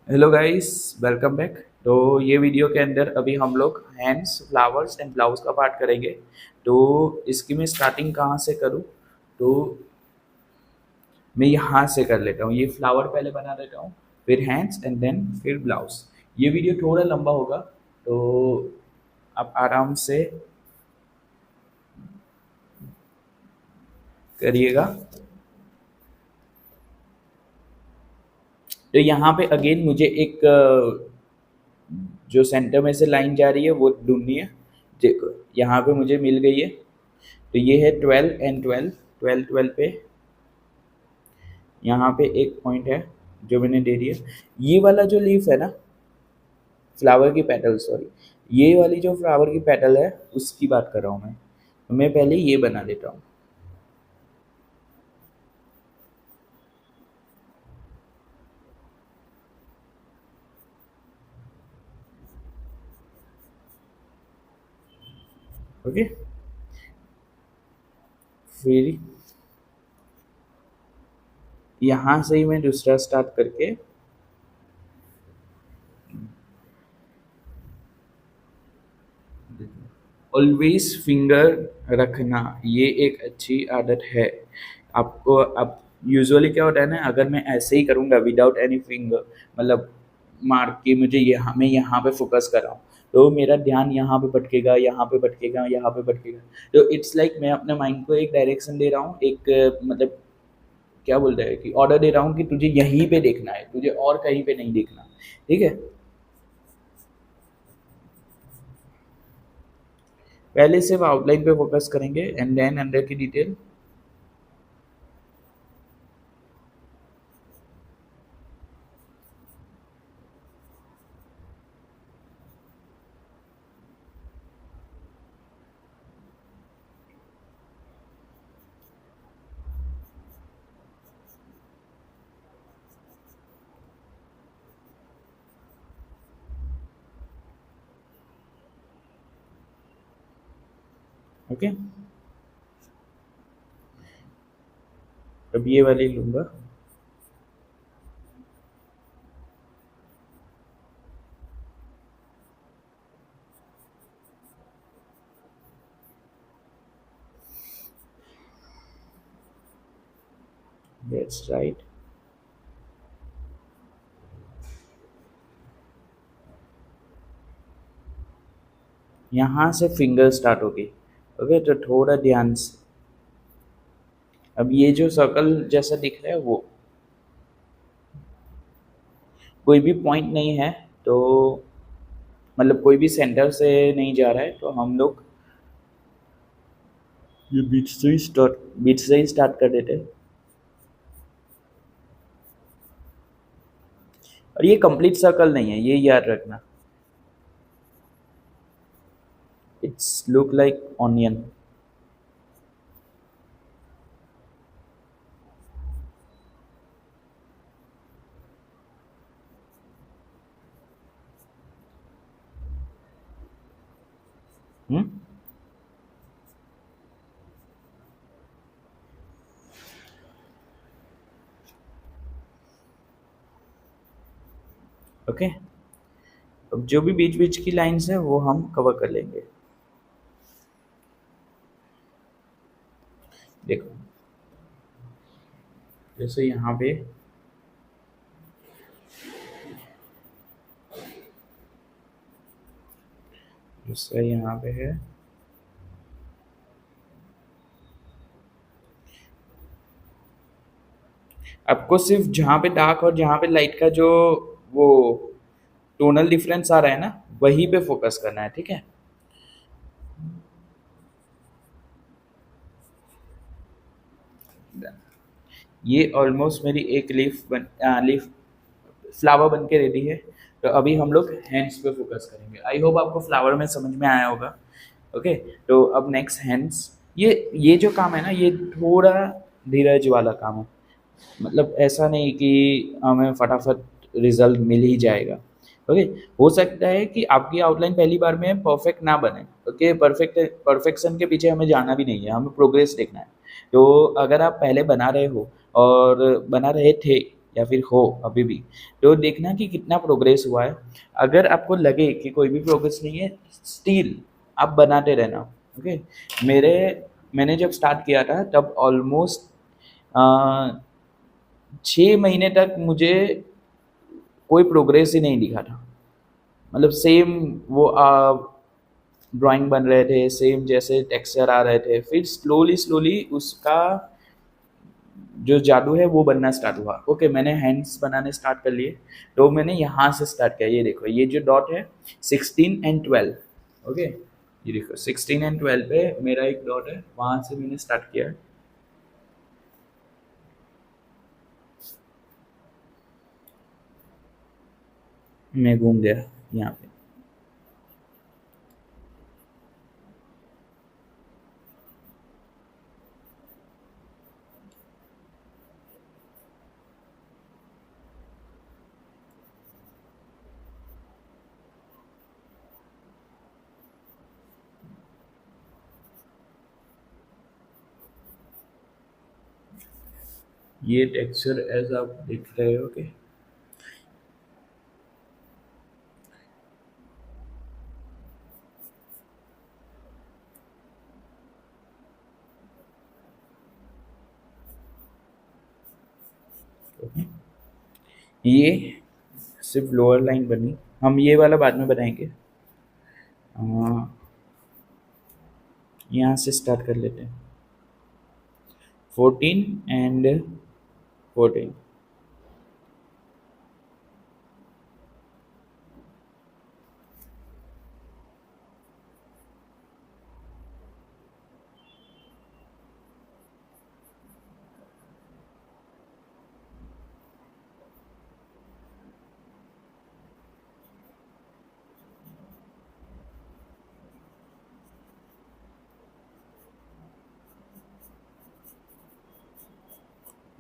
Hello guys, welcome back. तो ये video के अंदर अभी हम लोग हैंड्स, फ्लावर्स एंड ब्लाउज का पार्ट करेंगे। तो इसकी मैं स्टार्टिंग कहाँ से करूँ? तो मैं यहाँ से कर लेता हूँ। ये फ्लावर पहले बना देता हूँ, फिर हैंड्स एंड देन फिर ब्लाउज। ये वीडियो थोड़ा लंबा होगा, तो आप आराम से करिएगा। तो यहाँ पे अगेन मुझे एक जो सेंटर में से लाइन जा रही है वो ढूंढनी है। देखो यहाँ पे मुझे मिल गई है। तो ये है 12 एंड 12, 12 12 पे यहाँ पे एक पॉइंट है जो मैंने दे दिया। ये वाला जो लीफ है ना, फ्लावर की पेटल, सॉरी, ये वाली जो फ्लावर की पेटल है उसकी बात कर रहा हूँ मैं। तो मैं पहले ये बना देता हूँ। ओके, फिर यहाँ से ही मैं दूसरा स्टार्ट करके ऑलवेज फिंगर रखना, ये एक अच्छी आदत है आपको। अब यूजुअली क्या होता है ना, अगर मैं ऐसे ही करूँगा विदाउट एनी फिंगर, मतलब मार के मुझे यहाँ मैं यहाँ पे फोकस कर रहा हूँ, तो मेरा ध्यान यहाँ पे भटकेगा, यहाँ पे भटकेगा, यहाँ पे भटकेगा। तो इट्स लाइक मैं अपने माइंड को एक डायरेक्शन दे रहा हूँ, एक मतलब क्या बोलते हैं कि ऑर्डर दे रहा हूँ कि तुझे यहीं पे देखना है, तुझे और कहीं पे नहीं देखना। ठीक है, पहले सिर्फ आउटलाइन पे फोकस करेंगे एंड देन अंदर की डिटेल। ओके, अब ये वाली लूंगा। That's right. यहाँ से फिंगर स्टार्ट होगी। ओके, तो थोड़ा ध्यान से। अब ये जो सर्कल जैसा दिख रहा है वो कोई भी पॉइंट नहीं है, तो मतलब कोई भी सेंटर से नहीं जा रहा है, तो हम लोग ये बीच से ही स्टार्ट कर देते हैं। और ये कंप्लीट सर्कल नहीं है, ये याद रखना। It's look like onion. Hmm, okay. अब जो भी बीच बीच की लाइंस है वो हम कवर कर लेंगे। देखो, जैसे यहाँ पे जैसे यहाँ पे है, आपको सिर्फ जहाँ पे डार्क और जहाँ पे लाइट का जो वो टोनल डिफरेंस आ रहा है ना, वहीं पे फोकस करना है। ठीक है, ये ऑलमोस्ट मेरी एक लीफ फ्लावर बन के रेडी है। तो अभी हम लोग हैंड्स पे फोकस करेंगे। आई होप आपको फ्लावर में समझ में आया होगा। ओके, तो अब नेक्स्ट हैंड्स। ये जो काम है ना, ये थोड़ा धीरज वाला काम है। मतलब ऐसा नहीं कि हमें फटाफट रिजल्ट मिल ही जाएगा। ओके, हो सकता है कि आपकी आउटलाइन पहली बार में परफेक्ट ना बने। ओके, परफेक्शन के पीछे हमें जाना भी नहीं है, हमें प्रोग्रेस देखना है। तो अगर आप पहले बना रहे हो और बना रहे थे या फिर हो अभी भी, तो देखना कि कितना प्रोग्रेस हुआ है। अगर आपको लगे कि कोई भी प्रोग्रेस नहीं है, स्टिल आप बनाते रहना। ओके, मेरे मैंने जब स्टार्ट किया था तब ऑलमोस्ट 6 महीने तक मुझे कोई प्रोग्रेस ही नहीं दिखा था। मतलब सेम वो ड्राइंग बन रहे थे, सेम जैसे टेक्सचर आ रहे थे, फिर स्लोली स्लोली उसका जो जादू है वो बनना स्टार्ट हुआ। ओके, मैंने हैंड्स बनाने स्टार्ट कर लिए, तो मैंने यहाँ से स्टार्ट किया। ये देखो, ये जो डॉट है 16 एंड 12। ओके, ये देखो 16 एंड 12 पे मेरा एक डॉट है, वहाँ से मैंने स्टार्ट किया। मैं घूम गया यहाँ पे। ये टेक्सचर ऐसा आप देख रहे हो कि ये सिर्फ लोअर लाइन बनी, हम ये वाला बाद में बनाएंगे। यहाँ से स्टार्ट कर लेते हैं, 14 एंड 14।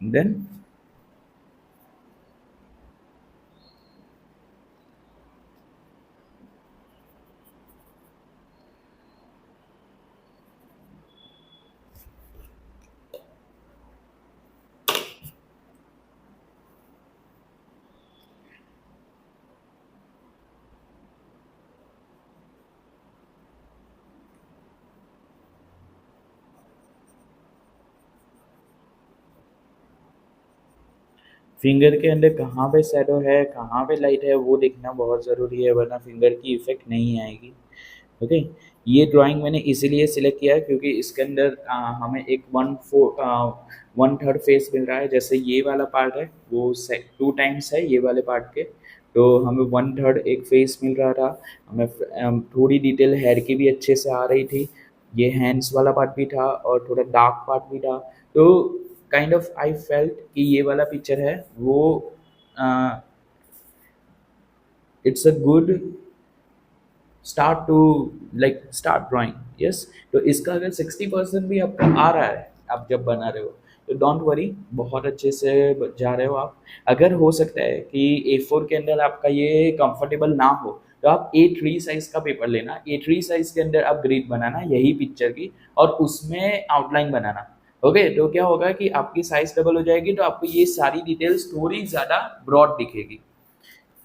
देन फिंगर के अंदर कहाँ पे शैडो है, कहाँ पे लाइट है, वो देखना बहुत ज़रूरी है, वरना फिंगर की इफेक्ट नहीं आएगी। ओके, ये ड्राइंग मैंने इसीलिए सिलेक्ट किया क्योंकि इसके अंदर हमें एक 1/3 फेस मिल रहा है। जैसे ये वाला पार्ट है वो 2 टाइम्स है ये वाले पार्ट के, तो हमें 1/3 एक फेस मिल रहा था। हमें थोड़ी डिटेल हेयर की भी अच्छे से आ रही थी, ये हैंड्स वाला पार्ट भी था और थोड़ा डार्क पार्ट भी था। तो काइंड ऑफ आई फेल्ट कि ये वाला पिक्चर है वो it's a good start to like start drawing. Yes, तो इसका अगर 60% भी आपका आ रहा है आप जब बना रहे हो, तो डोंट वरी, बहुत अच्छे से जा रहे हो आप। अगर हो सकता है कि A4 के अंदर आपका ये कंफर्टेबल ना हो, तो आप A3 साइज का पेपर लेना, A3 साइज के अंदर आप ग्रिड बनाना यही पिक्चर की, और उसमें आउटलाइन बनाना। ओके, तो क्या होगा कि आपकी साइज डबल हो जाएगी, तो आपको ये सारी डिटेल्स थोड़ी ज़्यादा ब्रॉड दिखेगी।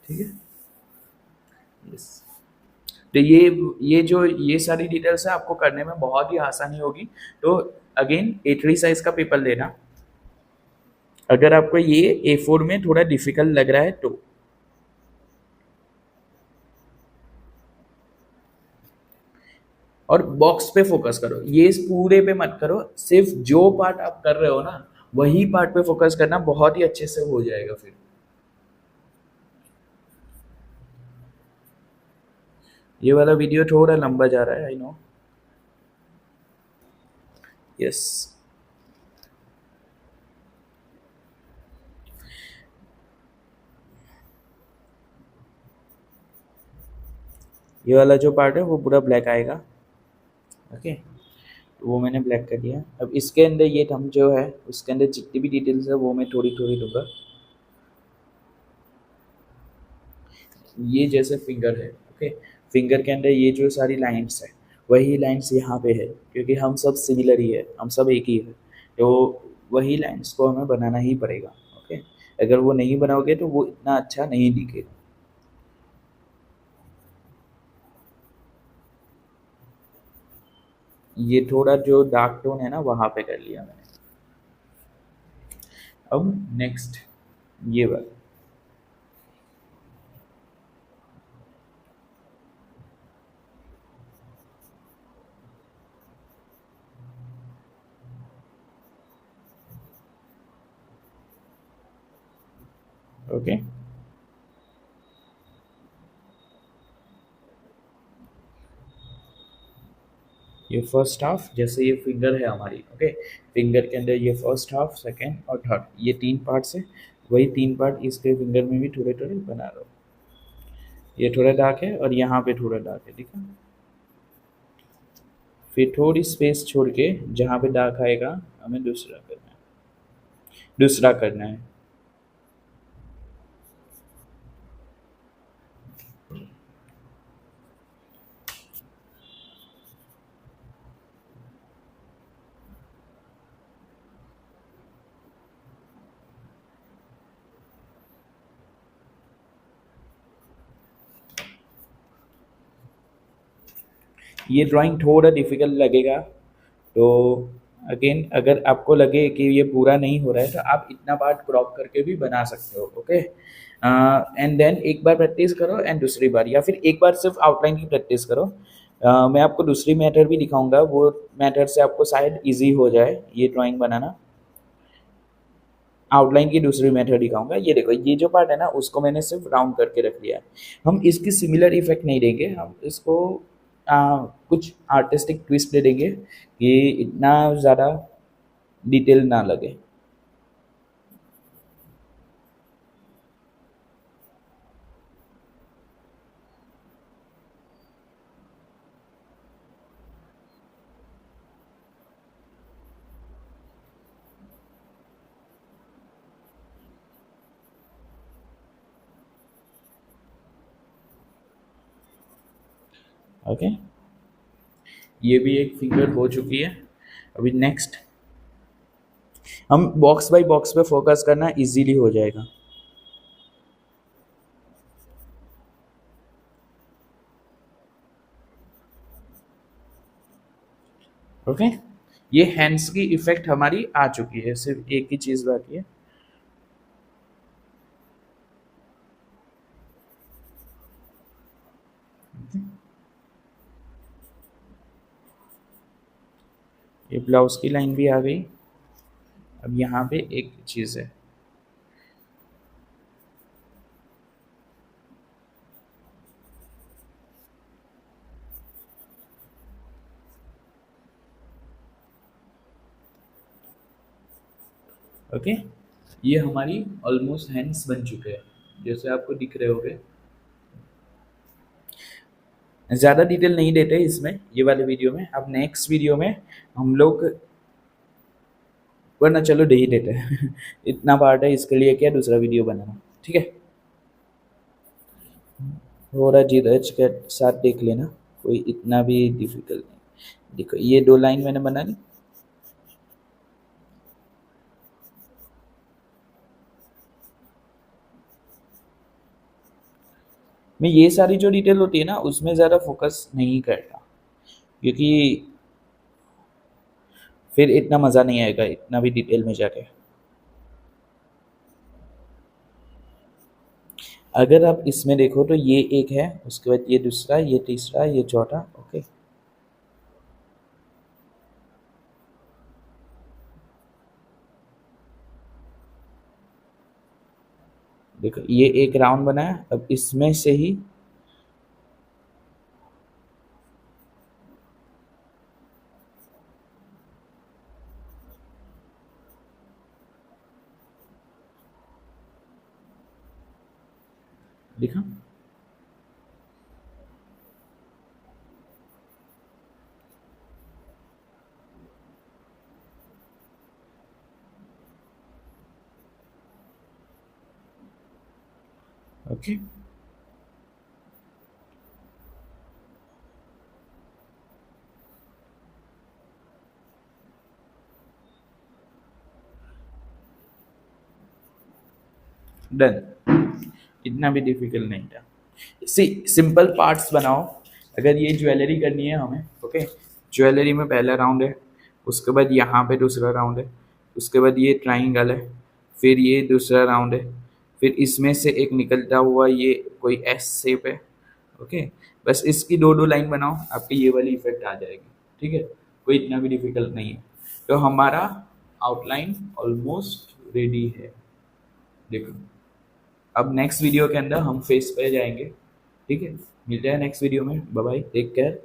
ठीक है, यस। तो ये सारी डिटेल्स है, आपको करने में बहुत ही आसानी होगी। तो अगेन A3 साइज का पेपर लेना, अगर आपको ये A4 में थोड़ा डिफिकल्ट लग रहा है तो। और बॉक्स पे फोकस करो, ये पूरे पे मत करो, सिर्फ जो पार्ट आप कर रहे हो ना वही पार्ट पे फोकस करना, बहुत ही अच्छे से हो जाएगा फिर। ये वाला वीडियो थोड़ा लंबा जा रहा है, आई नो। यस, ये वाला जो पार्ट है वो पूरा ब्लैक आएगा। ओके, तो वो मैंने ब्लैक कर दिया। अब इसके अंदर ये थंब जो है उसके अंदर जितनी भी डिटेल्स है वो मैं थोड़ी थोड़ी दूंगा। ये जैसे फिंगर है, ओके, फिंगर के अंदर ये जो सारी लाइंस है वही लाइंस यहाँ पे है, क्योंकि हम सब सिमिलर ही है, हम सब एक ही है, तो वही लाइंस को हमें बनाना ही पड़ेगा। ओके, अगर वो नहीं बनाओगे तो वो इतना अच्छा नहीं दिखेगा। ये थोड़ा जो डार्क टोन है ना वहाँ पे कर लिया मैंने। अब नेक्स्ट ये वाला। ओके, ये फर्स्ट हाफ, जैसे ये फिंगर है हमारी, ओके, फिंगर के अंदर ये फर्स्ट हाफ, सेकंड और थर्ड, ये तीन पार्ट्स है। वही तीन पार्ट इसके फिंगर में भी थोड़े थोड़े बना रहा हूँ। ये थोड़ा डार्क है और यहाँ पे थोड़ा डार्क है, ठीक है। फिर थोड़ी स्पेस छोड़ के जहाँ पे डार्क आएगा हमें दूसरा करना है, दूसरा करना है। ये ड्राइंग थोड़ा डिफिकल्ट लगेगा, तो अगेन अगर आपको लगे कि ये पूरा नहीं हो रहा है तो आप इतना पार्ट क्रॉप करके भी बना सकते हो, ओके। एंड देन एक बार प्रैक्टिस करो एंड दूसरी बार, या फिर एक बार सिर्फ आउटलाइन की प्रैक्टिस करो। मैं आपको दूसरी मेथड भी दिखाऊंगा, वो मेथड से आपको शायद इजी हो जाए ये ड्राइंग बनाना। आउटलाइन की दूसरी मेथड दिखाऊंगा। ये देखो, ये जो पार्ट है ना उसको मैंने सिर्फ राउंड करके रख लिया है। हम इसकी सिमिलर इफेक्ट नहीं देंगे, हम इसको कुछ आर्टिस्टिक ट्विस्ट दे देंगे कि इतना ज़्यादा डिटेल ना लगे। ओके, ये भी एक फिंगर हो चुकी है। अभी नेक्स्ट हम बॉक्स बाय बॉक्स पे फोकस करना इजीली हो जाएगा। ओके, ये हैंड्स की इफेक्ट हमारी आ चुकी है, सिर्फ एक ही चीज़ बाकी है। ये ब्लाउज की लाइन भी आ गई। अब यहाँ पे एक चीज़ है, ओके, ये हमारी ऑलमोस्ट हैंड्स बन चुके हैं जैसे आपको दिख रहे होंगे। ज़्यादा डिटेल नहीं देते इसमें ये वाले वीडियो में, अब नेक्स्ट वीडियो में हम लोग, वरना चलो दे ही देते हैं इतना पार्ट है इसके लिए क्या दूसरा वीडियो बनाना, ठीक है। थोड़ा धीरज के साथ देख लेना, कोई इतना भी डिफिकल्ट नहीं। देखो ये दो लाइन मैंने बना ली। मैं ये सारी जो डिटेल होती है ना उसमें ज़्यादा फोकस नहीं करता, क्योंकि फिर इतना मज़ा नहीं आएगा इतना भी डिटेल में जाके। अगर आप इसमें देखो तो ये एक है, उसके बाद ये दूसरा, ये तीसरा, ये चौथा, ओके। देखो ये एक राउंड बना है, अब इसमें से ही दिखा। ओके, डन, इतना भी डिफिकल्ट नहीं था। सी सिंपल पार्ट्स बनाओ। अगर ये ज्वेलरी करनी है हमें, ओके, ज्वेलरी में पहला राउंड है, उसके बाद यहाँ पे दूसरा राउंड है, उसके बाद ये ट्राइंगल है, फिर ये दूसरा राउंड है, फिर इसमें से एक निकलता हुआ ये कोई एस शेप है, ओके। बस इसकी दो दो लाइन बनाओ, आपकी ये वाली इफेक्ट आ जाएगी, ठीक है। कोई इतना भी डिफिकल्ट नहीं है। तो हमारा आउटलाइन ऑलमोस्ट रेडी है, देखो। अब नेक्स्ट वीडियो के अंदर हम फेस पे जाएंगे, ठीक है। मिलते हैं नेक्स्ट वीडियो में, बाय बाय, टेक केयर।